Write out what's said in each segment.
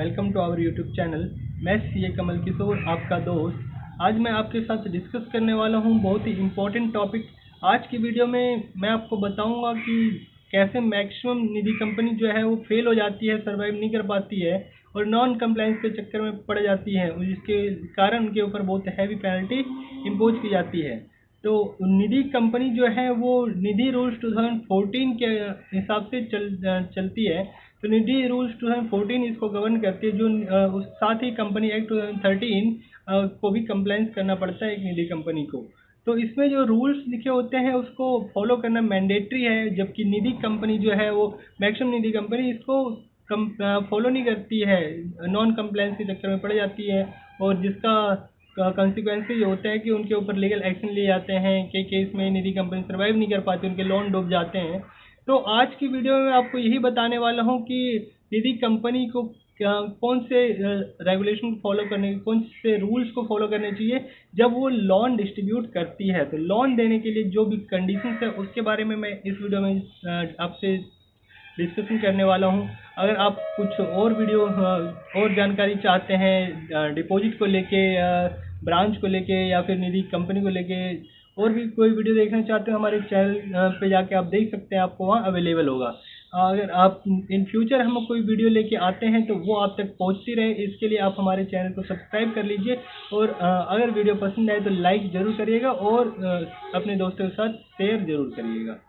Welcome to our YouTube channel. मैं CA Kamal Kishore, आपका दोस्त। आज मैं आपके साथ डिस्कस करने वाला हूं बहुत ही इम्पोर्टेंट टॉपिक। आज की वीडियो में मैं आपको बताऊंगा कि कैसे मैक्सिमम निधि कंपनी जो है वो फेल हो जाती है, सर्वाइव नहीं कर पाती है और नॉन कंप्लायंस के चक्कर में पड़ जाती है, जिसके कारण उनके ऊपर बहुत हैवी पेनल्टी इम्पोज की जाती है। तो निधि कंपनी जो है वो निधि रूल्स 2014 के हिसाब से चलती है। तो निधि रूल्स 2014 इसको गवर्न करती है, जो उस साथ ही कंपनी एक्ट 2013 को भी कंप्लायंस करना पड़ता है एक निधि कंपनी को। तो इसमें जो रूल्स लिखे होते हैं उसको फॉलो करना मैंडेटरी है, जबकि निधि कंपनी जो है वो मैक्सिमम निधि कंपनी इसको फॉलो नहीं करती है, नॉन कंप्लायंस के चक्कर में पड़ जाती है और जिसका कॉन्सिक्वेंस ये होता है कि उनके ऊपर लीगल एक्शन लिए जाते हैं। कई केस में निधि कंपनी सर्वाइव नहीं कर पाती, उनके लोन डूब जाते हैं। तो आज की वीडियो में आपको यही बताने वाला हूँ कि निधि कंपनी को कौन से रेगुलेशन फॉलो करने, कौन से रूल्स को फॉलो करने चाहिए जब वो लोन डिस्ट्रीब्यूट करती है। तो लोन देने के लिए जो भी कंडीशंस है उसके बारे में मैं इस वीडियो में आपसे डिस्कशन करने वाला हूं। अगर आप कुछ और वीडियो और जानकारी चाहते हैं डिपॉजिट को लेके, ब्रांच को लेके या फिर निधि कंपनी को लेके, और भी कोई वीडियो देखना चाहते हो हमारे चैनल पे जाके आप देख सकते हैं, आपको वहाँ अवेलेबल होगा। अगर आप इन फ्यूचर हम कोई वीडियो लेके आते हैं तो वो आप तक पहुँचती रहे, इसके लिए आप हमारे चैनल को सब्सक्राइब कर लीजिए और अगर वीडियो पसंद आए तो लाइक ज़रूर करिएगा और अपने दोस्तों के साथ शेयर ज़रूर करिएगा।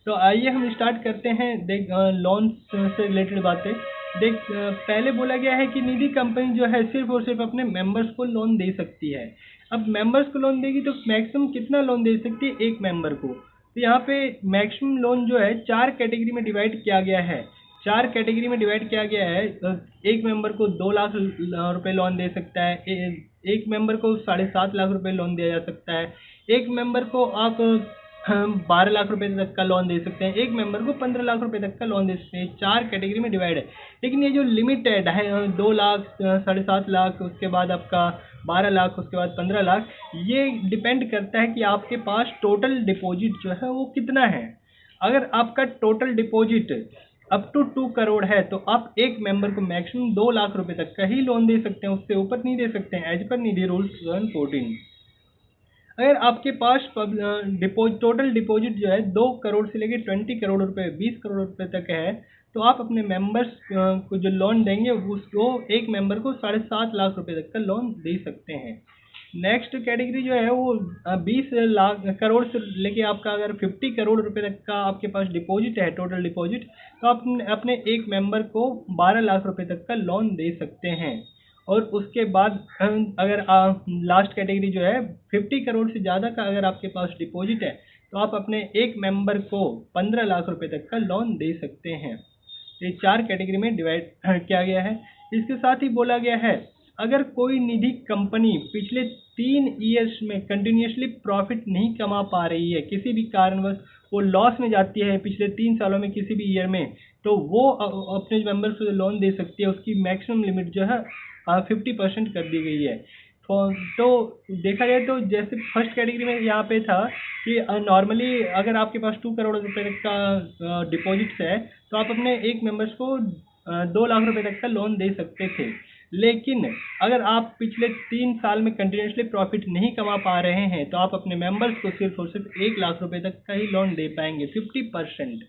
तो आइए हम स्टार्ट करते हैं। देख लोन से रिलेटेड बातें। देख पहले बोला गया है कि निधि कंपनी जो है सिर्फ और सिर्फ अपने मेंबर्स को लोन दे सकती है। अब मेंबर्स को लोन देगी तो मैक्सिमम कितना लोन दे सकती है? एक मेंबर को। तो यहाँ पे मैक्सिमम लोन जो है 4 कैटेगरी में डिवाइड किया गया है। 4 कैटेगरी में डिवाइड किया गया है। एक मेंबर को 2 लाख रुपए लोन दे सकता है, एक मेंबर को 7.5 लाख रुपए लोन दिया जा सकता है, एक मेंबर को आप हम 12 लाख रुपए तक का लोन दे सकते हैं, एक मेंबर को 15 लाख रुपए तक का लोन दे सकते हैं। 4 कैटेगरी में डिवाइड है। लेकिन ये जो लिमिट है 2 लाख, 7.5 लाख, उसके बाद आपका 12 लाख, उसके बाद 15 लाख, ये डिपेंड करता है कि आपके पास टोटल डिपॉजिट जो है वो कितना है। अगर आपका total deposit up to 2 crore है तो आप एक मेंबर को मैक्सिमम 2 लाख रुपए तक का ही लोन दे सकते हैं, उससे ऊपर नहीं दे सकते हैं एज पर निधि रूल्स 2014। अगर आपके पास टोटल डिपॉजिट जो है 2 करोड़ से लेकर 20 करोड़ रुपए, 20 करोड़ रुपए तक है, तो आप अपने मेंबर्स को जो लोन देंगे उसको एक मेंबर को 7.5 लाख रुपए तक का लोन दे सकते हैं। नेक्स्ट कैटेगरी जो है वो 20 लाख करोड़ से लेके आपका अगर 50 करोड़ रुपए तक का आपके पास डिपॉजिट है, टोटल डिपॉजिट, तो आप अपने एक मेंबर को 12 लाख रुपए तक का लोन दे सकते हैं। और उसके बाद अगर लास्ट कैटेगरी जो है 50 करोड़ से ज़्यादा का अगर आपके पास डिपॉजिट है तो आप अपने एक मेंबर को 15 लाख रुपए तक का लोन दे सकते हैं। ये 4 कैटेगरी में डिवाइड किया गया है। इसके साथ ही बोला गया है अगर कोई निधि कंपनी पिछले 3 ईयर्स में कंटिन्यूसली प्रॉफिट नहीं कमा पा रही है, किसी भी कारणवश वो लॉस में जाती है पिछले 3 सालों में किसी भी ईयर में, तो वो अपने मेंबर्स को लोन दे सकती है। उसकी मैक्सिमम लिमिट जो है 50% कर दी गई है। तो देखा जाए तो जैसे फर्स्ट कैटेगरी में यहाँ पे था कि नॉर्मली अगर आपके पास 2 करोड़ रुपए तक का डिपॉजिट्स है तो आप अपने एक मेंबर्स को 2 लाख रुपए तक का लोन दे सकते थे। लेकिन अगर आप पिछले 3 साल में कंटिन्यूसली प्रॉफिट नहीं कमा पा रहे हैं तो आप अपने मेंबर्स को सिर्फ और सिर्फ 1 लाख रुपए तक का ही लोन दे पाएंगे, 50%।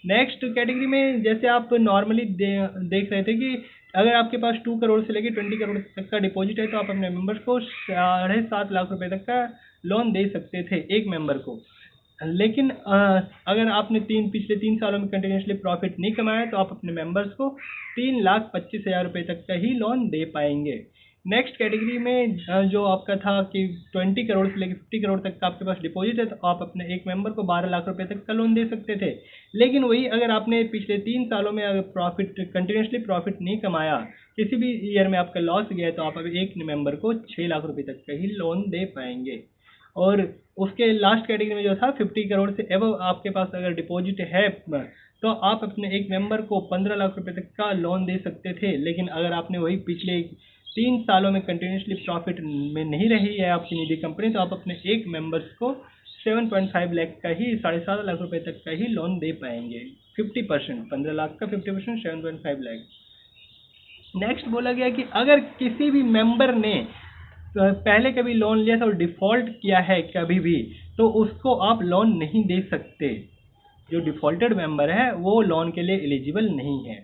नेक्स्ट कैटेगरी में जैसे आप नॉर्मली देख रहे थे कि अगर आपके पास 2 करोड़ से लेकर 20 करोड़ तक का डिपॉजिट है तो आप अपने मेंबर्स को 7.5 लाख रुपए तक का लोन दे सकते थे एक मेंबर को। लेकिन अगर आपने पिछले 3 सालों में कंटिन्यूसली प्रॉफिट नहीं कमाया तो आप अपने मेंबर्स को 3,25,000 रुपये तक का ही लोन दे पाएंगे। नेक्स्ट कैटेगरी में जो आपका था कि 20 करोड़ से लेकर 50 करोड़ तक का आपके पास डिपॉजिट है तो आप अपने एक मेंबर को 12 लाख रुपए तक का लोन दे सकते थे। लेकिन वही अगर आपने पिछले 3 सालों में अगर कंटिन्यूसली प्रॉफिट नहीं कमाया, किसी भी ईयर में आपका लॉस गया है, तो आप अभी एक मेंबर को 6 लाख रुपए तक का ही लोन दे पाएंगे। और उसके लास्ट कैटेगरी में जो था 50 करोड़ से एबव आपके पास अगर डिपॉजिट है तो आप अपने एक मेंबर को 15 लाख रुपए तक का लोन दे सकते थे। लेकिन अगर आपने वही पिछले 3 सालों में कंटिन्यूसली प्रॉफिट में नहीं रही है आपकी निधि कंपनी, तो आप अपने एक मेंबर्स को 7.5 लाख का ही, 7.5 लाख रुपए तक का ही लोन दे पाएंगे। 50%, 15 लाख का 50%, 7.5 लाख। नेक्स्ट बोला गया कि अगर किसी भी मेंबर ने पहले कभी लोन लिया था और डिफ़ॉल्ट किया है कभी भी, तो उसको आप लोन नहीं दे सकते। जो डिफ़ॉल्टेड मेंबर है वो लोन के लिए एलिजिबल नहीं है।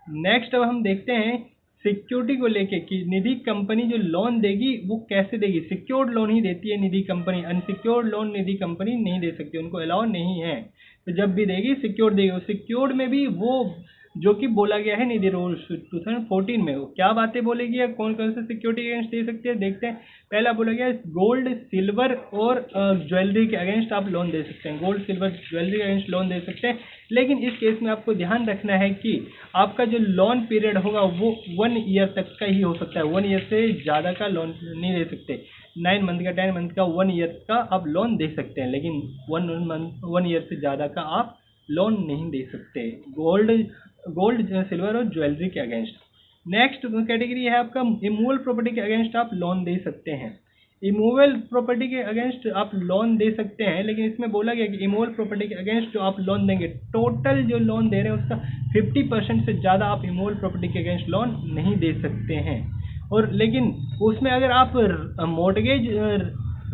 नेक्स्ट अब हम देखते हैं सिक्योरिटी को लेके कि निधि कंपनी जो लोन देगी वो कैसे देगी। सिक्योर्ड लोन ही देती है निधि कंपनी, अनसिक्योर्ड लोन निधि कंपनी नहीं दे सकती, उनको अलाउ नहीं है। तो जब भी देगी सिक्योर्ड देगी। सिक्योर्ड में भी वो जो कि बोला गया है निधि रूल्स 2014 में, वो क्या बातें बोलेगी या कौन कौन से सिक्योरिटी अगेंस्ट दे सकते हैं देखते हैं। पहला बोला गया गोल्ड सिल्वर और ज्वेलरी के अगेंस्ट आप लोन दे सकते हैं। गोल्ड सिल्वर ज्वेलरी के अगेंस्ट लोन दे सकते हैं, लेकिन इस केस में आपको ध्यान रखना है कि आपका जो लोन पीरियड होगा वो 1 ईयर तक का ही हो सकता है। 1 ईयर से ज़्यादा का लोन नहीं दे सकते। 9 मंथ का, 10 मंथ का, 1 ईयर का आप लोन दे सकते हैं, लेकिन 1 ईयर से ज़्यादा का आप लोन नहीं दे सकते गोल्ड सिल्वर और ज्वेलरी के अगेंस्ट। नेक्स्ट कैटेगरी है आपका इमूवेबल प्रॉपर्टी के अगेंस्ट आप लोन दे सकते हैं। इमूवेबल प्रॉपर्टी के अगेंस्ट आप लोन दे सकते हैं, लेकिन इसमें बोला गया कि इमूवेबल प्रॉपर्टी के अगेंस्ट जो आप लोन देंगे, टोटल जो लोन दे रहे हैं उसका 50% से ज़्यादा आप इमूवेबल प्रॉपर्टी के अगेंस्ट लोन नहीं दे सकते हैं। और लेकिन उसमें अगर आप मॉर्टगेज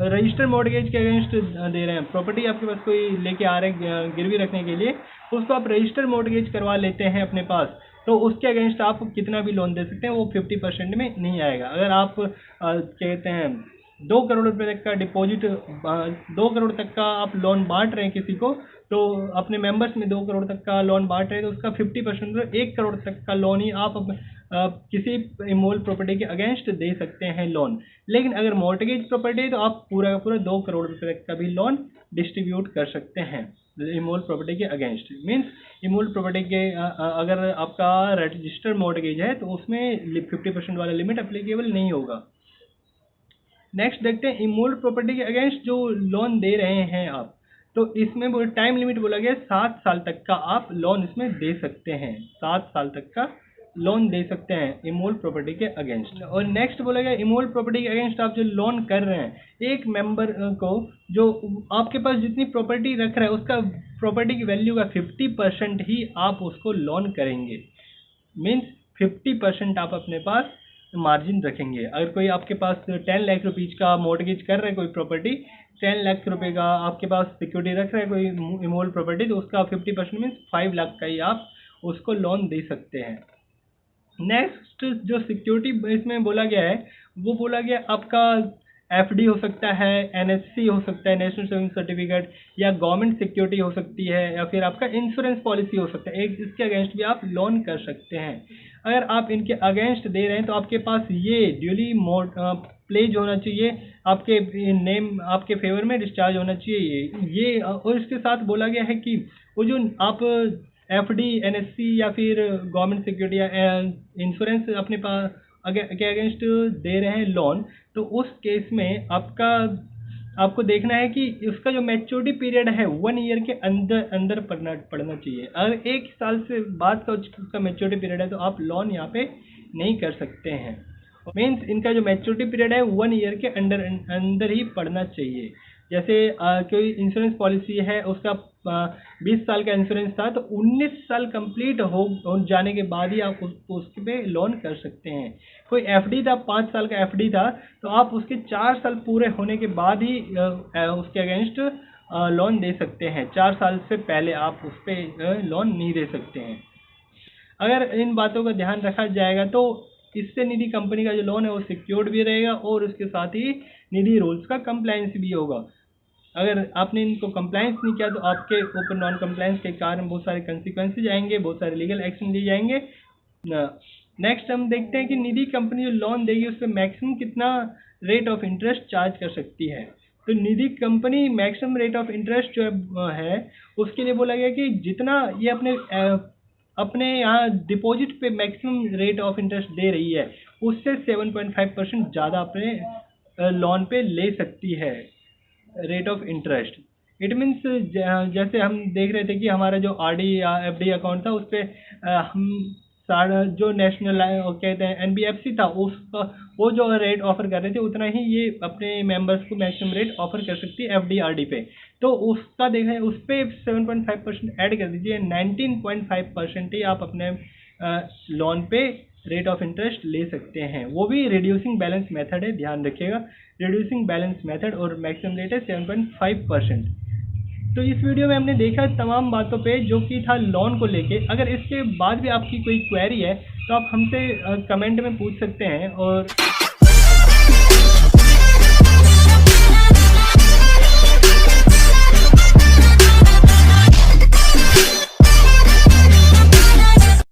रजिस्टर मॉर्टगेज के अगेंस्ट दे रहे हैं, प्रॉपर्टी आपके पास कोई लेके आ रहे हैं गिरवी रखने के लिए, उसको आप रजिस्टर मॉर्टगेज करवा लेते हैं अपने पास, तो उसके अगेंस्ट आप कितना भी लोन दे सकते हैं, वो 50% में नहीं आएगा। अगर आप कहते हैं 2 करोड़ रुपए तक का डिपॉजिट, 2 करोड़ तक का आप लोन बांट रहे हैं किसी को, तो अपने मेंबर्स में 2 करोड़ तक का लोन बांट रहे हैं, तो उसका 50% 1 करोड़ तक का लोन ही आप किसी इमूवेबल प्रॉपर्टी के अगेंस्ट दे सकते हैं लोन। लेकिन अगर मॉर्टगेज प्रॉपर्टी है तो आप पूरा का पूरा 2 करोड़ रुपए तक का भी लोन डिस्ट्रीब्यूट कर सकते हैं इमूवेबल प्रॉपर्टी के अगेंस्ट। मीन्स इमूवेबल प्रॉपर्टी के अगर आपका रजिस्टर्ड मॉर्टगेज है तो उसमें 50% वाला लिमिट अप्लीकेबल नहीं होगा। नेक्स्ट देखते हैं इमूवेबल प्रॉपर्टी के अगेंस्ट जो लोन दे रहे हैं आप, तो इसमें टाइम लिमिट बोला गया 7 साल तक का आप लोन इसमें दे सकते हैं। 7 साल तक का लोन दे सकते हैं इमूवेबल प्रॉपर्टी के अगेंस्ट। और नेक्स्ट बोला गया इमूवेबल प्रॉपर्टी के अगेंस्ट आप जो लोन कर रहे हैं, एक मेंबर को जो आपके पास जितनी प्रॉपर्टी रख रहा है उसका प्रॉपर्टी की वैल्यू का 50% ही आप उसको लोन करेंगे। मीन्स 50% आप अपने पास मार्जिन रखेंगे। अगर कोई आपके पास 10 लाख रुपीज़ का मॉर्टगेज कर रहा है कोई प्रॉपर्टी, 10 लाख रुपए का आपके पास सिक्योरिटी रख रहा है कोई इमूवेबल प्रॉपर्टी, तो उसका 50% मीन्स 5 लाख का ही आप उसको लोन दे सकते हैं। नेक्स्ट जो सिक्योरिटी इसमें बोला गया है वो बोला गया आपका एफडी हो सकता है, एनएससी हो सकता है, नेशनल सेविंग सर्टिफिकेट, या गवर्नमेंट सिक्योरिटी हो सकती है, या फिर आपका इंश्योरेंस पॉलिसी हो सकता है। एक इसके अगेंस्ट भी आप लोन कर सकते हैं। अगर आप इनके अगेंस्ट दे रहे हैं तो आपके पास ये ड्यूली प्लेज होना चाहिए, आपके नेम आपके फेवर में डिस्चार्ज होना चाहिए ये। और इसके साथ बोला गया है कि वो जो आप एफडी, एनएससी या फिर गवर्नमेंट सिक्योरिटी या इंश्योरेंस अपने पास के अगेंस्ट दे रहे हैं लोन, तो उस केस में आपको देखना है कि उसका जो मैच्योरिटी पीरियड है 1 ईयर के अंदर अंदर पड़ना चाहिए। अगर 1 साल से बाद का उसका मैच्योरिटी पीरियड है तो आप लोन यहाँ पे नहीं कर सकते हैं। मीन्स इनका जो मैच्योरिटी पीरियड है 1 ईयर के अंदर ही पड़ना चाहिए। जैसे कोई इंश्योरेंस पॉलिसी है उसका 20 साल का इंश्योरेंस था, तो 19 साल कंप्लीट हो जाने के बाद ही आप उसके पे लोन कर सकते हैं। कोई एफडी था, 5 साल का एफडी था, तो आप उसके 4 साल पूरे होने के बाद ही उसके अगेंस्ट लोन दे सकते हैं। 4 साल से पहले आप उस पर लोन नहीं दे सकते हैं। अगर इन बातों का ध्यान रखा जाएगा तो इससे निधि कंपनी का जो लोन है वो सिक्योर्ड भी रहेगा और उसके साथ ही निधि रूल्स का कंप्लायंस भी होगा। अगर आपने इनको कंप्लायंस नहीं किया तो आपके ऊपर नॉन कंप्लायंस के कारण बहुत सारे कंसिक्वेंसेज आएंगे, बहुत सारे लीगल एक्शन लिए जाएंगे। नेक्स्ट हम देखते हैं कि निधि कंपनी जो लोन देगी उस पर मैक्सिमम कितना रेट ऑफ इंटरेस्ट चार्ज कर सकती है। तो Nidhi company maximum rate of interest जो है उसके लिए बोला गया कि जितना ये अपने यहाँ डिपॉजिट पे मैक्सिमम रेट ऑफ इंटरेस्ट दे रही है उससे 7.5% ज़्यादा अपने लोन पे ले सकती है rate of interest. It means जैसे हम देख रहे थे कि हमारा जो आरडी या एफडी अकाउंट था उस पर हम जो नेशनल कहते हैं एनबीएफसी था उसका वो जो रेट ऑफर कर रहे थे उतना ही ये अपने मेंबर्स को मैक्सिमम रेट ऑफर कर सकती है एफडी आरडी पे। तो उसका देखें उस पर 7.5% ऐड कर दीजिए, 19.5% ही आप अपने लोन पे रेट ऑफ इंटरेस्ट ले सकते हैं, वो भी रिड्यूसिंग बैलेंस मेथड है, ध्यान रखिएगा। रिड्यूसिंग बैलेंस मेथड और मैक्सिमम रेट है 7.5%। तो इस वीडियो में हमने देखा तमाम बातों पे जो कि था लोन को लेके। अगर इसके बाद भी आपकी कोई क्वेरी है तो आप हमसे कमेंट में पूछ सकते हैं। और